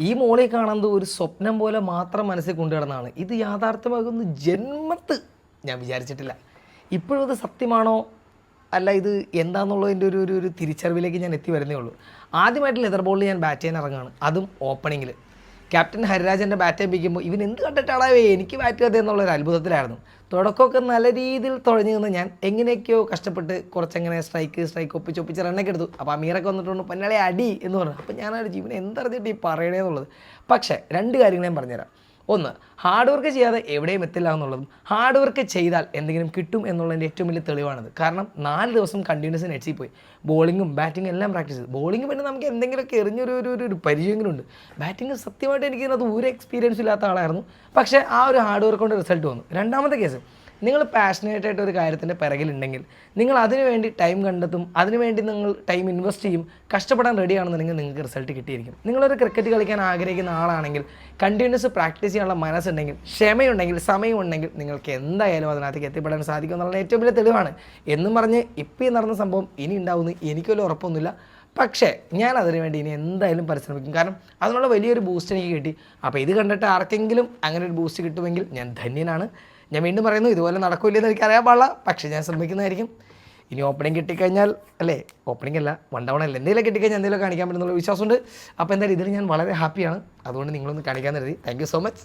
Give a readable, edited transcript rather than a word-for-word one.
ഈ മോളെ കാണുന്നത് ഒരു സ്വപ്നം പോലെ മാത്രം മനസ്സിൽ കൊണ്ടു കിടന്നതാണ്. ഇത് യാഥാർത്ഥ്യമാകുന്ന ജന്മത്ത് ഞാൻ വിചാരിച്ചിട്ടില്ല. ഇപ്പോഴും ഇത് സത്യമാണോ അല്ല ഇത് എന്താണെന്നുള്ളതിൻ്റെ ഒരു തിരിച്ചറിവിലേക്ക് ഞാൻ എത്തി വരുന്നേ ഉള്ളൂ. ആദ്യമായിട്ട് ലെതർ ബോളിൽ ഞാൻ ബാറ്റ് ചെയ്യാൻ ഇറങ്ങുകയാണ്, അതും ഓപ്പണിങ്ങിൽ. ക്യാപ്റ്റൻ ഹരിരാജൻ്റെ ബാറ്റ് ഏൽപ്പിക്കുമ്പോൾ ഇവൻ എന്ത് കണ്ടിട്ടാണേ എനിക്ക് ബാറ്റ് ചെയ്തത് എന്നുള്ളൊരു അത്ഭുതത്തിലായിരുന്നു. തുടക്കമൊക്കെ നല്ല രീതിയിൽ തുഴഞ്ഞു നിന്ന് ഞാൻ എങ്ങനെയൊക്കെയോ കഷ്ടപ്പെട്ട് കുറച്ചെങ്ങനെ സ്ട്രൈക്ക് ഒപ്പിച്ച് റണ്ണൊക്കെ എടുത്തു. അപ്പോൾ അമീറൊക്കെ വന്നിട്ടുണ്ട് പൊന്നാളെ അടി എന്ന് പറഞ്ഞു. അപ്പോൾ ഞാനൊരു ജീവൻ എന്തറിഞ്ഞിട്ട് ഈ പറയണേ എന്നുള്ളത്. പക്ഷേ രണ്ട് കാര്യങ്ങൾ ഞാൻ പറഞ്ഞുതരാം. ഒന്ന്, ഹാർഡ് വർക്ക് ചെയ്യാതെ എവിടെയും എത്തില്ല എന്നുള്ളതും ഹാർഡ് വർക്ക് ചെയ്താൽ എന്തെങ്കിലും കിട്ടും എന്നുള്ളതിൻ്റെ ഏറ്റവും വലിയ തെളിവാണിത്. കാരണം 4 ദിവസം കണ്ടിന്യൂസ് നെറ്റ്സിൽ പോയി ബോളിങ്ങും ബാറ്റിങ്ങും എല്ലാം പ്രാക്ടീസ് ചെയ്തു. ബോളിങ് പിന്നെ നമുക്ക് എന്തെങ്കിലുമൊക്കെ എറിഞ്ഞൊരു പരിചയമെങ്കിലും ഉണ്ട്. ബാറ്റിംഗ് സത്യമായിട്ട് എനിക്ക് ഇതിനകത്ത് ഒരു എക്സ്പീരിയൻസ് ഇല്ലാത്ത ആളായിരുന്നു. പക്ഷേ ആ ഒരു ഹാർഡ് വർക്ക് കൊണ്ട് റിസൾട്ട് വന്നു. രണ്ടാമത്തെ കേസ്, നിങ്ങൾ പാഷനേറ്റായിട്ട് ഒരു കാര്യത്തിൻ്റെ പിറകിലുണ്ടെങ്കിൽ നിങ്ങൾ അതിനു വേണ്ടി ടൈം കണ്ടെത്തും, അതിനുവേണ്ടി നിങ്ങൾ ടൈം ഇൻവെസ്റ്റ് ചെയ്യും, കഷ്ടപ്പെടാൻ റെഡിയാണെന്നുണ്ടെങ്കിൽ നിങ്ങൾക്ക് റിസൾട്ട് കിട്ടിയിരിക്കും. നിങ്ങളൊരു ക്രിക്കറ്റ് കളിക്കാൻ ആഗ്രഹിക്കുന്ന ആളാണെങ്കിൽ കണ്ടിന്യൂസ് പ്രാക്ടീസ് ചെയ്യാനുള്ള മനസ്സുണ്ടെങ്കിൽ, ക്ഷമയുണ്ടെങ്കിൽ, സമയമുണ്ടെങ്കിൽ നിങ്ങൾക്ക് എന്തായാലും അതിനകത്തേക്ക് എത്തിപ്പെടാൻ സാധിക്കും എന്നുള്ള ഏറ്റവും വലിയ തെളിവാണ്. എന്നും പറഞ്ഞ് ഇപ്പോൾ നടന്ന സംഭവം ഇനി ഉണ്ടാവുമെന്ന് എനിക്ക് വലിയ ഉറപ്പൊന്നുമില്ല. പക്ഷേ ഞാൻ അതിനു വേണ്ടി ഇനി എന്തായാലും പരിശ്രമിക്കും. കാരണം അതിനുള്ള വലിയൊരു ബൂസ്റ്റ് എനിക്ക് കിട്ടി. അപ്പോൾ ഇത് കണ്ടിട്ട് ആർക്കെങ്കിലും അങ്ങനെ ഒരു ബൂസ്റ്റ് കിട്ടുമെങ്കിൽ ഞാൻ ധന്യനാണ്. ഞാൻ വീണ്ടും പറയുന്നു, ഇതുപോലെ നടക്കില്ലെന്ന് എനിക്കറിയാൻ പാടില്ല, പക്ഷേ ഞാൻ ശ്രമിക്കുന്നതായിരിക്കും. ഇനി ഓപ്പണിംഗ് കിട്ടിക്കഴിഞ്ഞാൽ അല്ലേ, ഓപ്പണിംഗ് അല്ല 1 ഡൗൺ അല്ല, എന്തെങ്കിലും കിട്ടിക്കഴിഞ്ഞാൽ എന്തെങ്കിലും കാണിക്കാൻ പറ്റുന്നുള്ള വിശ്വാസമുണ്ട്. അപ്പോൾ എന്തായാലും ഇതിൽ ഞാൻ വളരെ ഹാപ്പിയാണ്. അതുകൊണ്ട് നിങ്ങളൊന്ന് കാണിക്കാൻ കരുതി. Thank you so much.